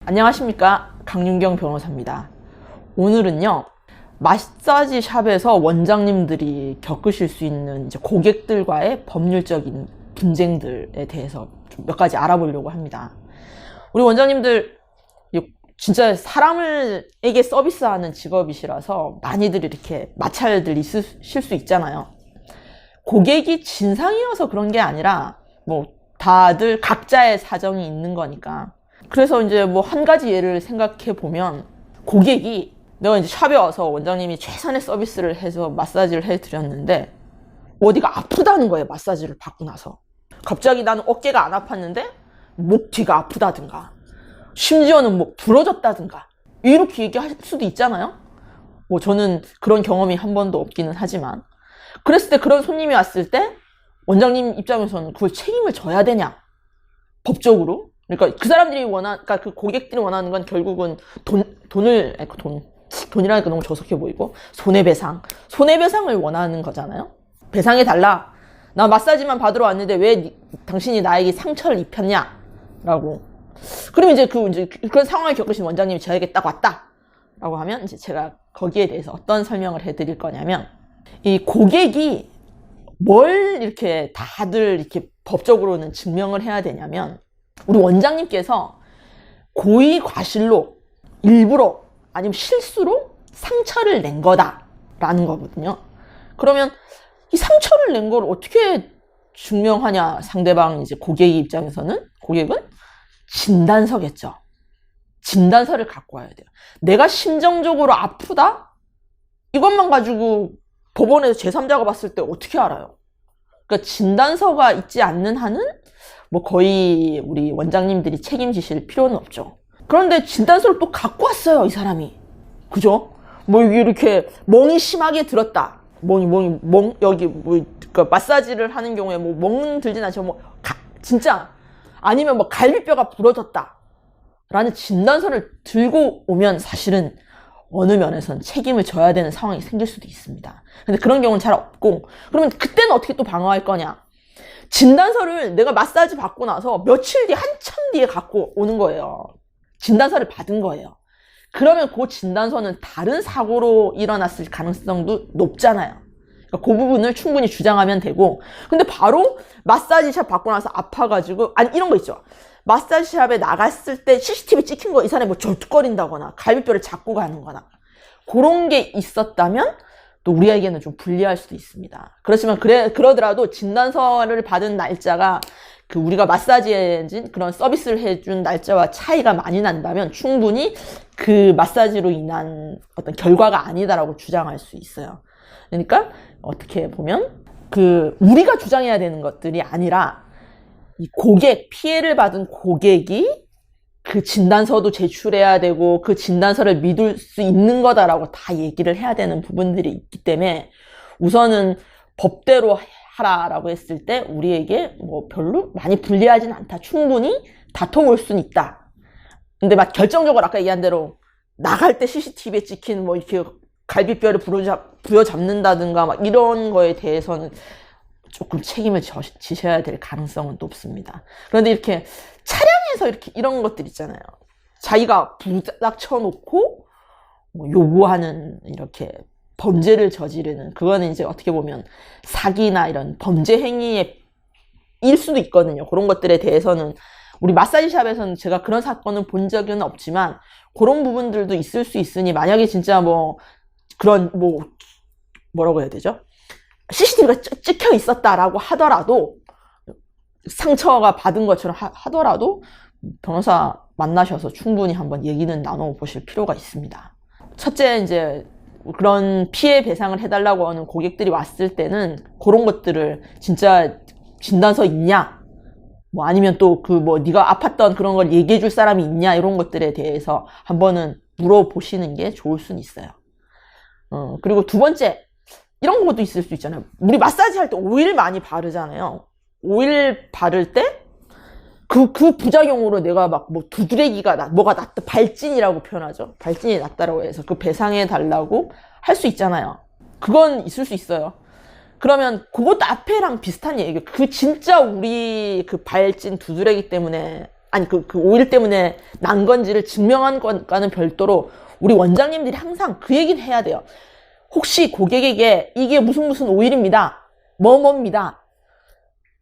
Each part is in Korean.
안녕하십니까, 강윤경 변호사입니다. 오늘은요, 마사지 샵에서 원장님들이 겪으실 수 있는 이제 고객들과의 법률적인 분쟁들에 대해서 좀 몇 가지 알아보려고 합니다. 우리 원장님들 진짜 사람에게 서비스하는 직업이시라서 많이들 이렇게 마찰들 있으실 수 있잖아요. 고객이 진상이어서 그런 게 아니라 뭐 다들 각자의 사정이 있는 거니까. 그래서 이제 뭐 한 가지 예를 생각해 보면, 고객이 내가 이제 샵에 와서 원장님이 최선의 서비스를 해서 마사지를 해드렸는데 어디가 아프다는 거예요. 마사지를 받고 나서 갑자기 나는 어깨가 안 아팠는데 목 뒤가 아프다든가, 심지어는 뭐 부러졌다든가 이렇게 얘기할 수도 있잖아요. 뭐 저는 그런 경험이 한 번도 없기는 하지만, 그랬을 때 그런 손님이 왔을 때 원장님 입장에서는 그걸 책임을 져야 되냐, 법적으로. 그러니까 그 사람들이 그러니까 그 고객들이 원하는 건 결국은 돈이라니까 너무 저속해 보이고, 손해배상을 원하는 거잖아요. 배상해달라. 나 마사지만 받으러 왔는데 왜 당신이 나에게 상처를 입혔냐? 라고. 그러면 이제 그런 상황을 겪으신 원장님이 저에게 딱 왔다. 라고 하면 이제 제가 거기에 대해서 어떤 설명을 해드릴 거냐면, 이 고객이 뭘 이렇게 다들 이렇게 법적으로는 증명을 해야 되냐면, 우리 원장님께서 고의 과실로 일부러 아니면 실수로 상처를 낸 거다라는 거거든요. 그러면 이 상처를 낸 걸 어떻게 증명하냐? 상대방 이제 고객 입장에서는, 고객은 진단서겠죠. 진단서를 갖고 와야 돼요. 내가 심정적으로 아프다? 이것만 가지고 법원에서 제3자가 봤을 때 어떻게 알아요? 그러니까 진단서가 있지 않는 한은 뭐 거의 우리 원장님들이 책임지실 필요는 없죠. 그런데 진단서를 또 갖고 왔어요, 이 사람이. 그죠? 뭐 이렇게 멍이 심하게 들었다. 여기 그러니까 마사지를 하는 경우에 뭐 멍 들진 않죠. 진짜. 아니면 뭐 갈비뼈가 부러졌다. 라는 진단서를 들고 오면 사실은 어느 면에서는 책임을 져야 되는 상황이 생길 수도 있습니다. 근데 그런 경우는 잘 없고, 그러면 그때는 어떻게 또 방어할 거냐? 진단서를 내가 마사지 받고 나서 며칠 뒤에, 한참 뒤에 갖고 오는 거예요. 진단서를 받은 거예요. 그러면 그 진단서는 다른 사고로 일어났을 가능성도 높잖아요. 그러니까 그 부분을 충분히 주장하면 되고, 근데 바로 마사지샵 받고 나서 아파가지고, 아니 이런 거 있죠. 마사지샵에 나갔을 때 CCTV 찍힌 거, 이 사람이 뭐 절뚝거린다거나 갈비뼈를 잡고 가는 거나 그런 게 있었다면 또 우리에게는 좀 불리할 수도 있습니다. 그렇지만 그러더라도 진단서를 받은 날짜가 그 우리가 마사지 엔진 그런 서비스를 해준 날짜와 차이가 많이 난다면 충분히 그 마사지로 인한 어떤 결과가 아니다라고 주장할 수 있어요. 그러니까 어떻게 보면 우리가 주장해야 되는 것들이 아니라, 이 피해를 받은 고객이 그 진단서도 제출해야 되고 그 진단서를 믿을 수 있는 거다라고 다 얘기를 해야 되는 부분들이 있기 때문에, 우선은 법대로 하라라고 했을 때 우리에게 뭐 별로 많이 불리하진 않다. 충분히 다퉈볼 수는 있다. 근데 막 결정적으로 아까 얘기한 대로 나갈 때 CCTV에 찍힌 뭐 이렇게 갈비뼈를 부여잡는다든가 막 이런 거에 대해서는 조금 책임을 지셔야 될 가능성은 높습니다. 그런데 이렇게 차량에서 이렇게 이런 것들 있잖아요. 자기가 부닥쳐 놓고 뭐 요구하는 이렇게 범죄를 저지르는, 그거는 이제 어떻게 보면 사기나 이런 범죄 행위의 일 수도 있거든요. 그런 것들에 대해서는 우리 마사지샵에서는 제가 그런 사건을 본 적은 없지만 그런 부분들도 있을 수 있으니, 만약에 진짜 뭐 그런 뭐라고 해야 되죠? CCTV가 찍혀 있었다라고 하더라도, 상처가 받은 것처럼 하더라도 변호사 만나셔서 충분히 한번 얘기는 나눠보실 필요가 있습니다. 첫째, 이제 그런 피해 배상을 해달라고 하는 고객들이 왔을 때는 그런 것들을 진짜 진단서 있냐, 뭐 아니면 또 네가 아팠던 그런 걸 얘기해 줄 사람이 있냐, 이런 것들에 대해서 한번은 물어보시는 게 좋을 수는 있어요. 그리고 두 번째, 이런 것도 있을 수 있잖아요. 우리 마사지 할 때 오일 많이 바르잖아요. 오일 바를 때 그 부작용으로 내가 막 두드레기가 뭐가 났다, 발진이라고 표현하죠. 발진이 났다라고 해서 그 배상해 달라고 할 수 있잖아요. 그건 있을 수 있어요. 그러면 그것도 앞에랑 비슷한 얘기예요. 진짜 우리 발진 두드레기 때문에 아니 그 오일 때문에 난 건지를 증명한 것과는 별도로 우리 원장님들이 항상 그 얘기는 해야 돼요. 혹시 고객에게 이게 무슨 오일입니다. 뭐뭐입니다.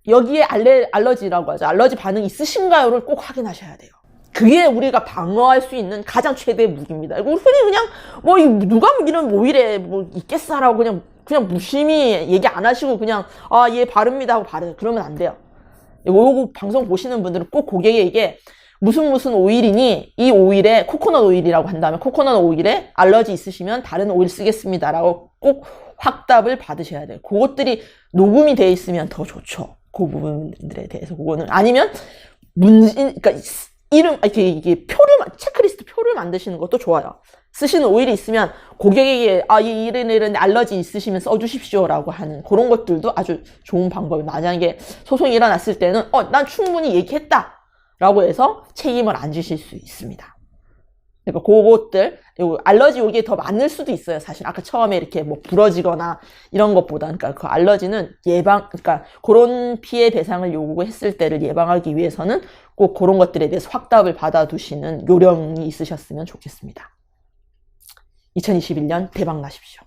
여기에 알러지라고 하죠. 알러지 반응이 있으신가요를 꼭 확인하셔야 돼요. 그게 우리가 방어할 수 있는 가장 최대의 무기입니다. 이거 흔히 그냥 뭐 누가 이런 오일에 뭐 있겠어라고 그냥 무심히 얘기 안 하시고 그냥 얘 바릅니다 하고 바르요. 그러면 안 돼요. 요거 방송 보시는 분들은 꼭 고객에게 무슨 오일이니 이 오일에 코코넛 오일이라고 한다면 코코넛 오일에 알러지 있으시면 다른 오일 쓰겠습니다라고 꼭 확답을 받으셔야 돼요. 그것들이 녹음이 돼 있으면 더 좋죠. 그 부분들에 대해서 그거는 아니면 그러니까 이름 이게 체크리스트 표를 만드시는 것도 좋아요. 쓰시는 오일이 있으면 고객에게 이런 알러지 있으시면 써주십시오라고 하는 그런 것들도 아주 좋은 방법이에요. 만약에 소송이 일어났을 때는 난 충분히 얘기했다 라고 해서 책임을 안 지실 수 있습니다. 그러니까 그것들 알러지 여기에 더 많을 수도 있어요. 사실 아까 처음에 이렇게 뭐 부러지거나 이런 것보다 그러니까 그 알러지는 그러니까 그런 피해 배상을 요구했을 때를 예방하기 위해서는 꼭 그런 것들에 대해서 확답을 받아두시는 요령이 있으셨으면 좋겠습니다. 2021년 대박 나십시오.